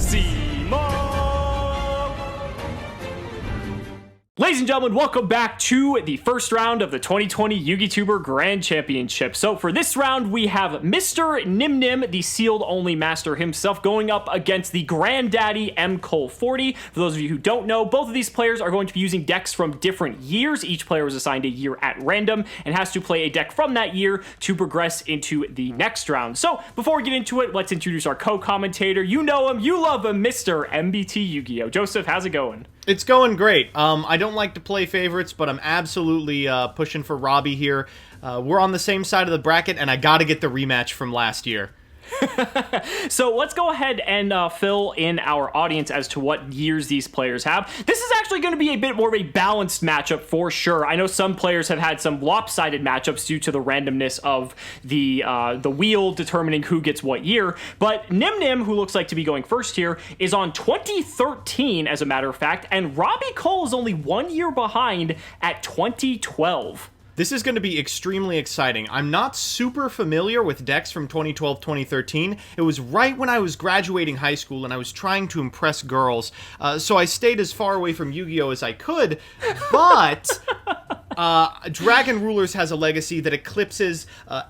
Cimoooooooo! Ladies and gentlemen, welcome back to the first round of the 2020 YugiTuber Grand Championship. So for this round, we have Mr. Nyhmnim, the sealed-only master himself, going up against the granddaddy MKohl40. For those of you who don't know, both of these players are going to be using decks from different years. Each player was assigned a year at random and has to play a deck from that year to progress into the next round. So before we get into it, let's introduce our co-commentator. You know him, you love him, Mr. MBT Yu-Gi-Oh! Joseph, how's it going? It's going great. I don't like to play favorites, but I'm absolutely pushing for Robbie here. We're on the same side of the bracket, and I got to get the rematch from last year. So let's go ahead and fill in our audience as to what years these players have. This is actually going to be a bit more of a balanced matchup for sure. I know some players have had some lopsided matchups due to the randomness of the wheel determining who gets what year, but Nyhmnim, who looks like to be going first here, is on 2013 as a matter of fact, and Robbie Cole is only 1 year behind at 2012. This is going to be extremely exciting. I'm not super familiar with decks from 2012-2013. It was right when I was graduating high school and I was trying to impress girls, so I stayed as far away from Yu-Gi-Oh! As I could, but Dragon Rulers has a legacy that eclipses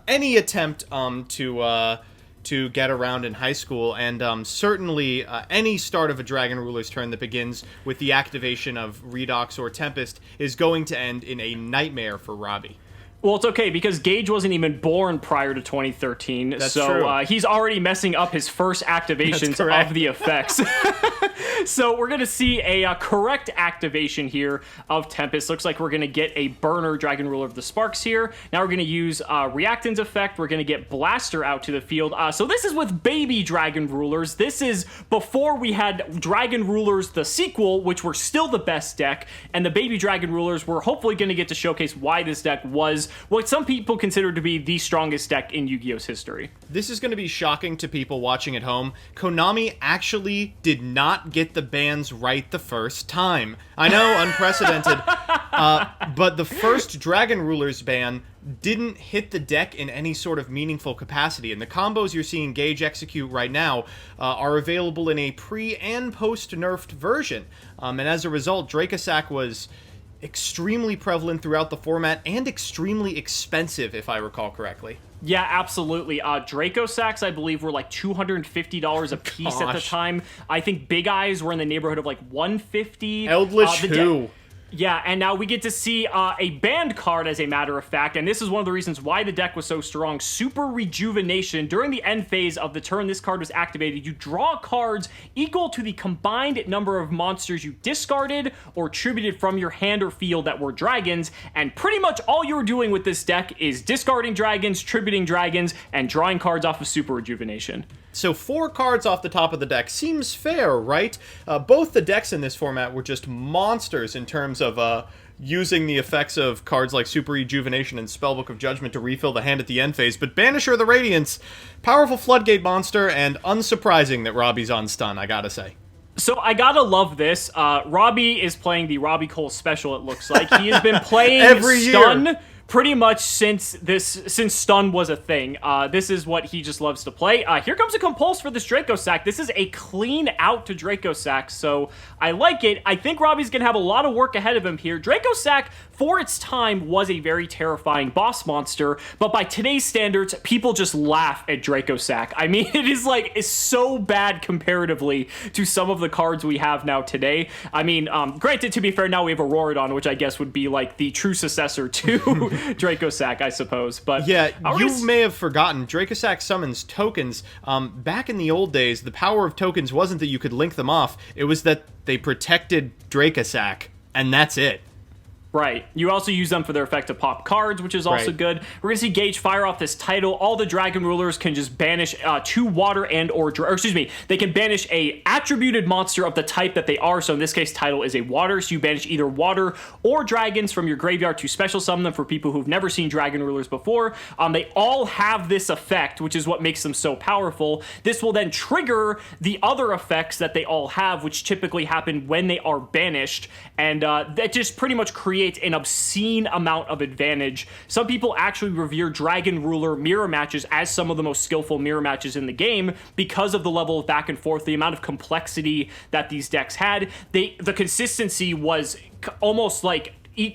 any attempt to get around in high school, and certainly any start of a Dragon Ruler's turn that begins with the activation of Redox or Tempest is going to end in a nightmare for Robbie. Well, it's okay, because Gage wasn't even born prior to 2013, That's so true. He's already messing up his first activations of the effects. So we're going to see a correct activation here of Tempest. Looks like we're going to get a Burner Dragon Ruler of the Sparks here. Now we're going to use Reactance effect. We're going to get Blaster out to the field. So this is with Baby Dragon Rulers. This is before we had Dragon Rulers, the sequel, which were still the best deck, and the Baby Dragon Rulers were hopefully going to get to showcase why this deck was what some people consider to be the strongest deck in Yu-Gi-Oh's history. This is going to be shocking to people watching at home. Konami actually did not get the bans right the first time. I know, unprecedented, but the first Dragon Rulers ban didn't hit the deck in any sort of meaningful capacity, and the combos you're seeing Gage execute right now are available in a pre- and post-nerfed version, and as a result, Dracosac was extremely prevalent throughout the format and extremely expensive, if I recall correctly. Yeah, absolutely. Draco Sacks, I believe, were like $250 a piece at the time. I think Big Eyes were in the neighborhood of like $150. Eldritch Who. Yeah, and now we get to see a banned card, as a matter of fact, and this is one of the reasons why the deck was so strong. Super Rejuvenation. During the end phase of the turn this card was activated, you draw cards equal to the combined number of monsters you discarded or tributed from your hand or field that were dragons, and pretty much all you were doing with this deck is discarding dragons, tributing dragons, and drawing cards off of Super Rejuvenation. So 4 cards off the top of the deck seems fair, right? Both the decks in this format were just monsters in terms of using the effects of cards like Super Rejuvenation and Spellbook of Judgment to refill the hand at the end phase, but Banisher of the Radiance, powerful floodgate monster, and unsurprising that Robbie's on stun, I gotta say. So I gotta love this. Robbie is playing the Robbie Cole special, it looks like. He has been playing every Stun year. Pretty much since Stun was a thing. This is what he just loves to play. Here comes a Compulse for this Draco Sack. This is a clean out to Draco Sack, so I like it. I think Robbie's gonna have a lot of work ahead of him here. Draco Sack, for its time, was a very terrifying boss monster, but by today's standards, people just laugh at Draco Sack. I mean, it's so bad comparatively to some of the cards we have now today. I mean, granted, to be fair, now we have Auroradon, which I guess would be like the true successor to Draco Sack, I suppose. But yeah, you may have forgotten, Dracosac summons tokens. Back in the old days, the power of tokens wasn't that you could link them off, it was that they protected Dracosac, and that's it. Right. You also use them for their effect to pop cards, which is also good. We're going to see Gage fire off this title. All the Dragon Rulers can just banish 2 water and or excuse me, they can banish a attributed monster of the type that they are. So in this case, title is a water. So you banish either water or dragons from your graveyard to special summon them for people who've never seen Dragon Rulers before. They all have this effect, which is what makes them so powerful. This will then trigger the other effects that they all have, which typically happen when they are banished. And that just pretty much creates get an obscene amount of advantage. Some people actually revere Dragon Ruler mirror matches as some of the most skillful mirror matches in the game because of the level of back and forth, the amount of complexity that these decks had. The consistency was almost like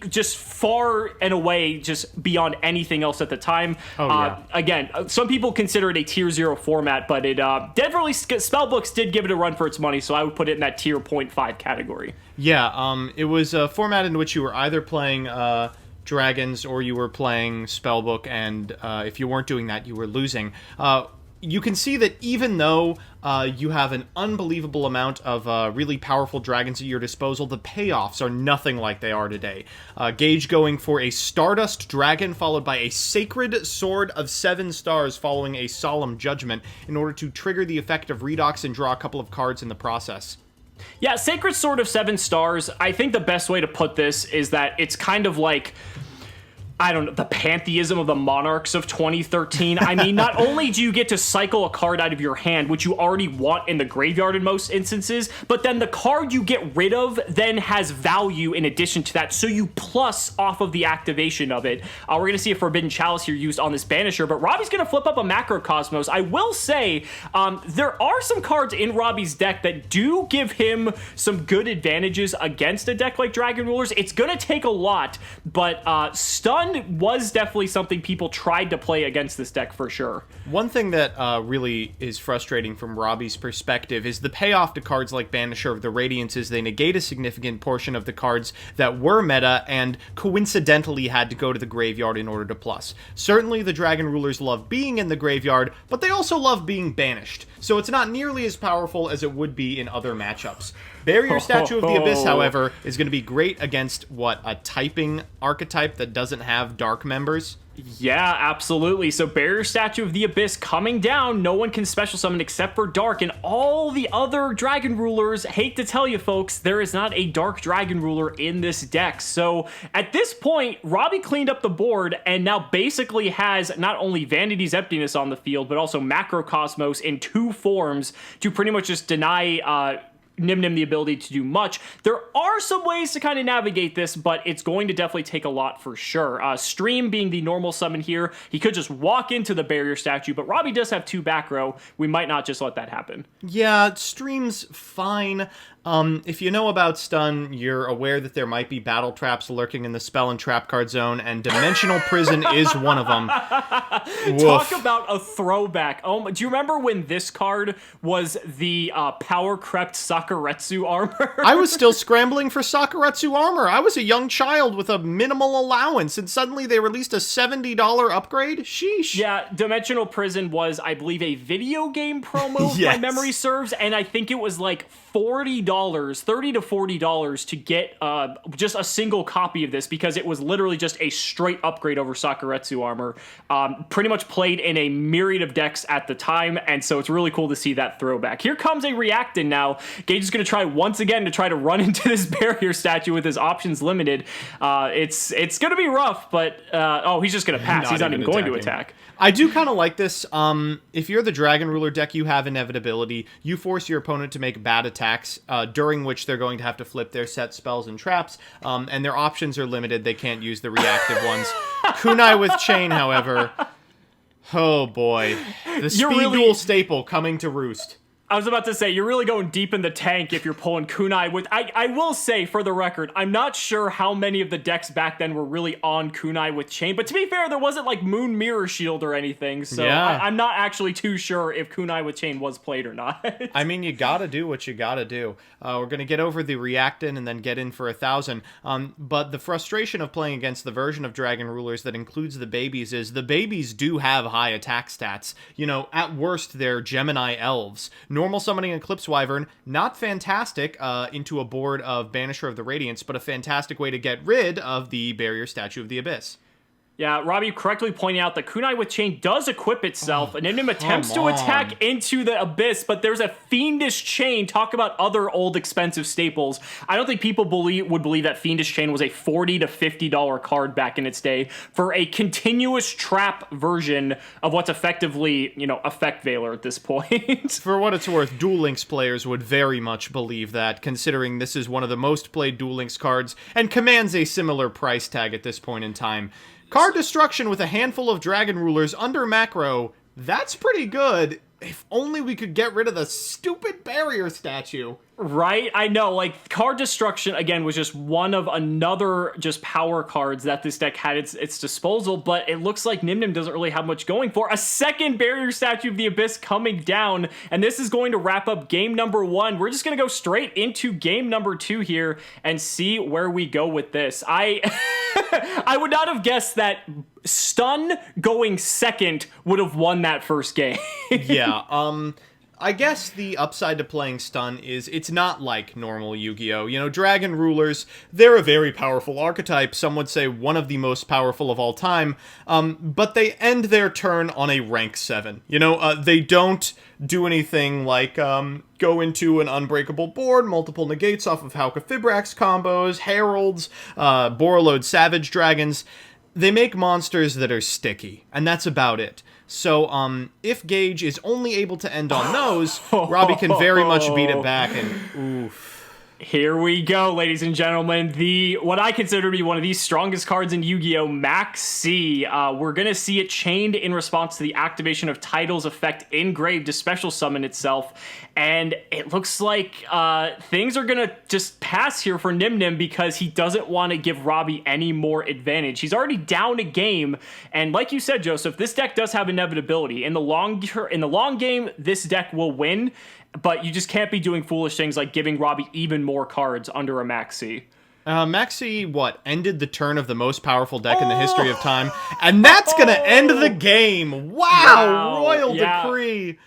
just far and away just beyond anything else at the time. Again, some people consider it a tier 0 format, but it definitely, Spellbooks did give it a run for its money, so I would put it in that tier 0.5 category. Yeah, it was a format in which you were either playing dragons or you were playing Spellbook, and if you weren't doing that, you were losing. You can see that even though you have an unbelievable amount of really powerful dragons at your disposal, the payoffs are nothing like they are today. Gage going for a Stardust Dragon, followed by a Sacred Sword of 7 stars, following a Solemn Judgment, in order to trigger the effect of Redox and draw a couple of cards in the process. Yeah, Sacred Sword of 7 stars, I think the best way to put this is that it's kind of like, I don't know, the pantheism of the Monarchs of 2013. I mean, not only do you get to cycle a card out of your hand, which you already want in the graveyard in most instances, but then the card you get rid of then has value in addition to that, so you plus off of the activation of it. We're going to see a Forbidden Chalice here used on this Banisher, but Robbie's going to flip up a Macrocosmos. I will say, there are some cards in Robbie's deck that do give him some good advantages against a deck like Dragon Rulers. It's going to take a lot, but Stun was definitely something people tried to play against this deck for sure. One thing that really is frustrating from Robbie's perspective is the payoff to cards like Banisher of the Radiance is they negate a significant portion of the cards that were meta and coincidentally had to go to the graveyard in order to plus. Certainly the Dragon Rulers love being in the graveyard, but they also love being banished, so it's not nearly as powerful as it would be in other matchups. Barrier Statue of the Abyss, however, is going to be great against, a typing archetype that doesn't have dark members? Yeah, absolutely. So Barrier Statue of the Abyss coming down. No one can special summon except for Dark, and all the other Dragon Rulers, hate to tell you folks, there is not a Dark Dragon Ruler in this deck. So at this point, Robbie cleaned up the board and now basically has not only Vanity's Emptiness on the field, but also Macrocosmos in 2 forms to pretty much just deny Nyhmnim the ability to do much. There are some ways to kind of navigate this, but it's going to definitely take a lot for sure. Stream being the normal summon here, he could just walk into the Barrier Statue, but Robbie does have 2 back row. We might not just let that happen. Yeah, Stream's fine. If you know about Stun, you're aware that there might be battle traps lurking in the spell and trap card zone, and Dimensional Prison is one of them. Talk about a throwback. Oh, do you remember when this card was the Power Crept Sakuretsu armor? I was still scrambling for Sakuretsu armor. I was a young child with a minimal allowance, and suddenly they released a $70 upgrade? Sheesh. Yeah, Dimensional Prison was, I believe, a video game promo, Yes. if my memory serves, and I think it was like $30, $30 to $40 to get just a single copy of this, because it was literally just a straight upgrade over Sakuretsu armor. Pretty much played in a myriad of decks at the time, and so it's really cool to see that throwback. Here comes a Reactin now. Gage is going to try once again to try to run into this Barrier Statue with his options limited. It's going to be rough, but he's just going to pass. He's not even going to attack. I do kind of like this. If you're the Dragon Ruler deck, you have Inevitability. You force your opponent to make bad attacks, during which they're going to have to flip their set spells and traps, and their options are limited. They can't use the reactive ones. Kunai with Chain, however, oh boy. The speed duel staple coming to roost. I was about to say, you're really going deep in the tank if you're pulling Kunai with... I will say, for the record, I'm not sure how many of the decks back then were really on Kunai with Chain, but to be fair, there wasn't like Moon Mirror Shield or anything, so yeah. I'm not actually too sure if Kunai with Chain was played or not. I mean, you gotta do what you gotta do. We're gonna get over the Reactin and then get in for 1,000, but the frustration of playing against the version of Dragon Rulers that includes the babies is the babies do have high attack stats. You know, at worst, they're Gemini elves. Normal summoning Eclipse Wyvern, not fantastic into a board of Banisher of the Radiance, but a fantastic way to get rid of the Barrier Statue of the Abyss. Yeah, Robbie correctly pointing out that Kunai with Chain does equip itself, and Nyhmnim attempts to attack into the Abyss, but there's a Fiendish Chain. Talk about other old expensive staples. I don't think people would believe that Fiendish Chain was a $40 to $50 card back in its day for a continuous trap version of what's effectively, Effect Veiler at this point. For what it's worth, Duel Links players would very much believe that, considering this is one of the most played Duel Links cards and commands a similar price tag at this point in time. Card destruction with a handful of Dragon Rulers under macro, that's pretty good. If only we could get rid of the stupid barrier statue. Right? I know, card destruction, again, was just one of another just power cards that this deck had at its disposal, but it looks like Nyhmnim doesn't really have much going for. A second barrier statue of the Abyss coming down, and this is going to wrap up game number 1. We're just going to go straight into game number 2 here and see where we go with this. I would not have guessed that Stun going second would have won that first game. Yeah, I guess the upside to playing Stun is it's not like normal Yu-Gi-Oh! Dragon Rulers, they're a very powerful archetype, some would say one of the most powerful of all time, but they end their turn on a rank 7. They don't do anything like go into an unbreakable board, multiple negates off of Hauka Fibrax combos, Heralds, Borreload Savage Dragons. They make monsters that are sticky, and that's about it. So, if Gage is only able to end on those, Robbie can very much beat it back, and oof. Here we go, ladies and gentlemen. What I consider to be one of the strongest cards in Yu-Gi-Oh! Max C. We're going to see it chained in response to the activation of Title's effect engraved to special summon itself. And it looks like things are going to just pass here for Nyhmnim because he doesn't want to give Robbie any more advantage. He's already down a game. And like you said, Joseph, this deck does have inevitability. In the long game, this deck will win. But you just can't be doing foolish things like giving Robbie even more cards under a Maxi. Maxi, ended the turn of the most powerful deck in the history of time, and that's gonna end the game! Wow! Royal Decree!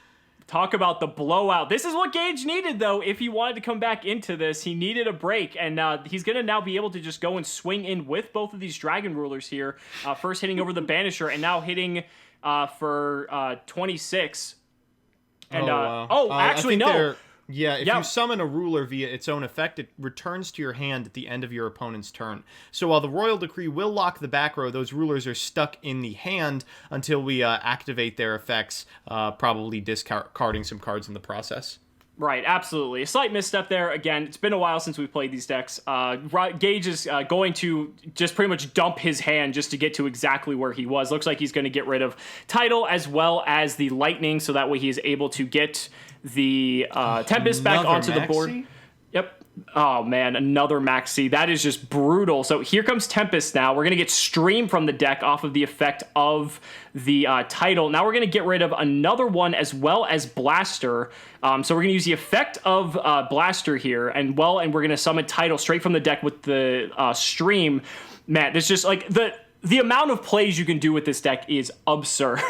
Talk about the blowout. This is what Gage needed, though. If he wanted to come back into this, he needed a break, and he's going to now be able to just go and swing in with both of these Dragon Rulers here. First hitting over the Banisher, and now hitting for 26. And, actually, no. Yeah, if you summon a ruler via its own effect, it returns to your hand at the end of your opponent's turn. So while the Royal Decree will lock the back row, those rulers are stuck in the hand until we activate their effects, probably discarding some cards in the process. Right, absolutely. A slight misstep there. Again, it's been a while since we played these decks. Gage is going to just pretty much dump his hand just to get to exactly where he was. Looks like he's going to get rid of Title as well as the Lightning, so that way he is able to get the Tempest back onto the board. Yep. Oh, man, another Maxi. That is just brutal. So here comes Tempest now. We're going to get Stream from the deck off of the effect of the Title. Now we're going to get rid of another one as well as Blaster. So we're going to use the effect of Blaster here. And we're going to summon Title straight from the deck with the Stream. Man, there's just like the amount of plays you can do with this deck is absurd.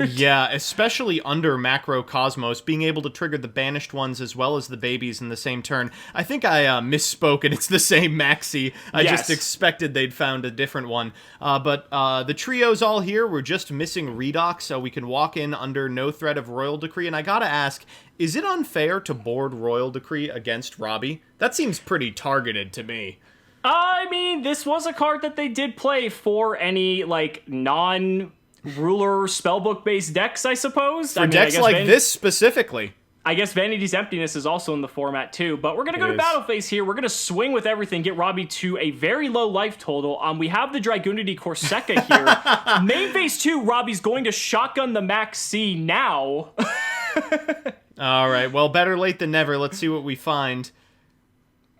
Yeah, especially under Macro Cosmos, being able to trigger the banished ones as well as the babies in the same turn. I think I misspoke, and it's the same Maxi. I just expected they'd found a different one. But the trio's all here. We're just missing Redox, so we can walk in under no threat of Royal Decree. And I gotta ask, is it unfair to board Royal Decree against Robbie? That seems pretty targeted to me. I mean, this was a card that they did play for any, non-ruler spellbook-based decks, I suppose. For decks like this specifically. I guess Vanity's Emptiness is also in the format, too. But we're going to go to Battle Phase here. We're going to swing with everything, get Robbie to a very low life total. We have the Dragunity Corsica here. Main Phase 2, Robbie's going to shotgun the Max C now. All right, well, better late than never. Let's see what we find.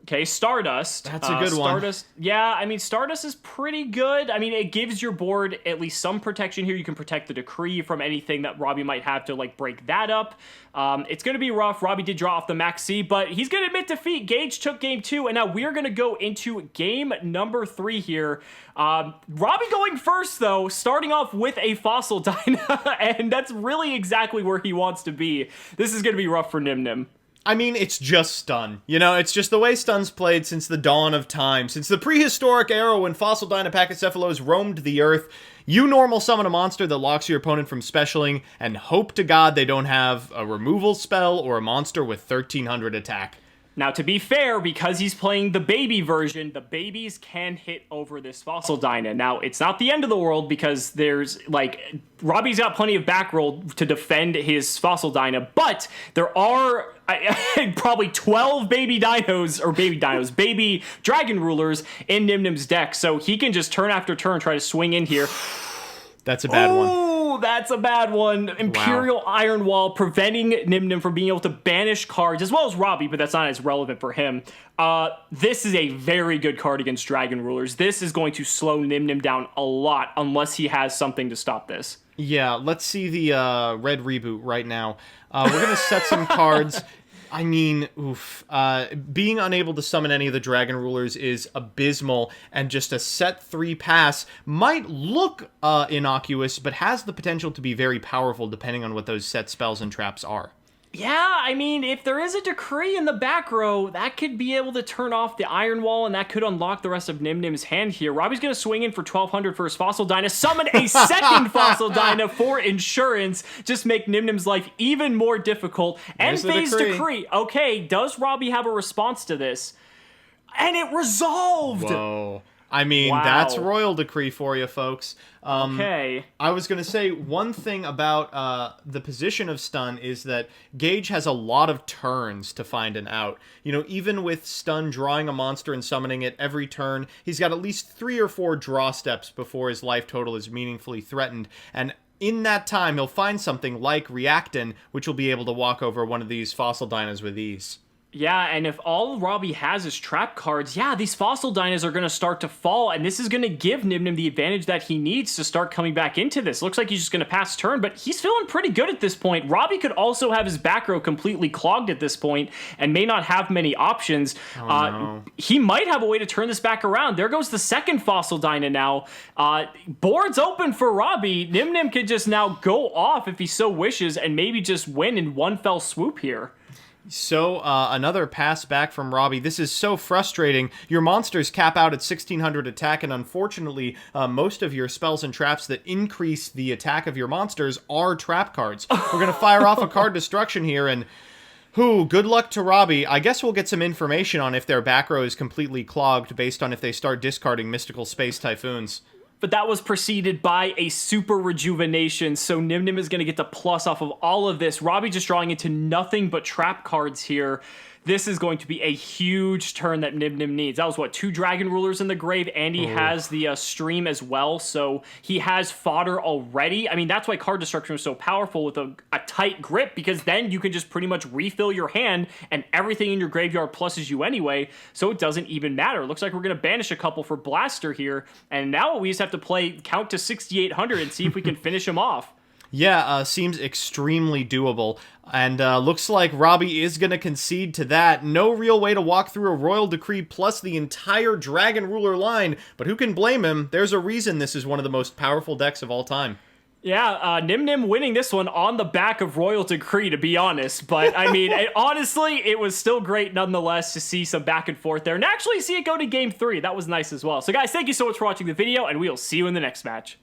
Okay, Stardust. That's a good one. Stardust, yeah, I mean, Stardust is pretty good. I mean, it gives your board at least some protection here. You can protect the Decree from anything that Robbie might have to, break that up. It's going to be rough. Robbie did draw off the Max C, but he's going to admit defeat. Gage took game 2, and now we're going to go into game number 3 here. Robbie going first, though, starting off with a Fossil Dyna, and that's really exactly where he wants to be. This is going to be rough for Nyhmnim. I mean, it's just stun. You know, it's just the way stun's played since the dawn of time, since the prehistoric era when fossil Dynapachycephalos roamed the earth. You normal summon a monster that locks your opponent from specialing, and hope to God they don't have a removal spell or a monster with 1300 attack. Now, to be fair, because he's playing the baby version, the babies can hit over this Fossil Dyna. Now, it's not the end of the world because there's, like, Robbie's got plenty of back roll to defend his Fossil Dyna, but there are probably 12 baby dragon rulers in Nyhmnim's deck, so he can just turn after turn try to swing in here. That's a bad one. Oh, that's a bad one. Imperial Iron Wall, preventing Nyhmnim from being able to banish cards, as well as Robbie, but that's not as relevant for him. This is a very good card against Dragon Rulers. This is going to slow Nyhmnim down a lot, unless he has something to stop this. Yeah, let's see the red reboot right now. We're going to set some cards. I mean, oof. Being unable to summon any of the Dragon Rulers is abysmal, and just a set 3 pass might look innocuous, but has the potential to be very powerful depending on what those set spells and traps are. Yeah, I mean, if there is a decree in the back row, that could be able to turn off the Iron Wall, and that could unlock the rest of Nyhmnim's hand here. Robbie's going to swing in for 1200 for his Fossil Dyna, summon a second Fossil Dyna for insurance, just make Nyhmnim's life even more difficult, and phase decree. Okay, does Robbie have a response to this? And it resolved! Whoa. I mean, that's Royal Decree for you, folks. Okay. I was going to say, one thing about the position of stun is that Gage has a lot of turns to find an out. You know, even with stun drawing a monster and summoning it every turn, he's got at least 3 or 4 draw steps before his life total is meaningfully threatened. And in that time, he'll find something like Reactin, which will be able to walk over one of these Fossil Dynas with ease. Yeah, and if all Robbie has is trap cards, yeah, these Fossil Dynas are going to start to fall, and this is going to give Nyhmnim the advantage that he needs to start coming back into this. Looks like he's just going to pass turn, but he's feeling pretty good at this point. Robbie could also have his back row completely clogged at this point and may not have many options. No. He might have a way to turn this back around. There goes the second Fossil Dyna now. Board's open for Robbie. Nyhmnim could just now go off if he so wishes and maybe just win in one fell swoop here. So, another pass back from Robbie. This is so frustrating. Your monsters cap out at 1600 attack, and unfortunately, most of your spells and traps that increase the attack of your monsters are trap cards. We're going to fire off a card destruction here, and good luck to Robbie. I guess we'll get some information on if their back row is completely clogged based on if they start discarding Mystical Space Typhoons. But that was preceded by a super rejuvenation, so Nyhmnim is going to get the plus off of all of this. Robbie just drawing into nothing but trap cards here. This is going to be a huge turn that Nyhmnim needs. That was, what, 2 Dragon Rulers in the grave, and he has the stream as well, so he has fodder already. I mean, that's why card destruction was so powerful with a tight grip, because then you can just pretty much refill your hand, and everything in your graveyard pluses you anyway, so it doesn't even matter. Looks like we're going to banish a couple for Blaster here, and now we just have to count to 6,800 and see if we can finish him off. Yeah, seems extremely doable. And looks like Robbie is going to concede to that. No real way to walk through a Royal Decree plus the entire Dragon Ruler line. But who can blame him? There's a reason this is one of the most powerful decks of all time. Yeah, Nyhmnim winning this one on the back of Royal Decree, to be honest. But, I mean, honestly, it was still great nonetheless to see some back and forth there. And actually see it go to Game 3. That was nice as well. So, guys, thank you so much for watching the video, and we'll see you in the next match.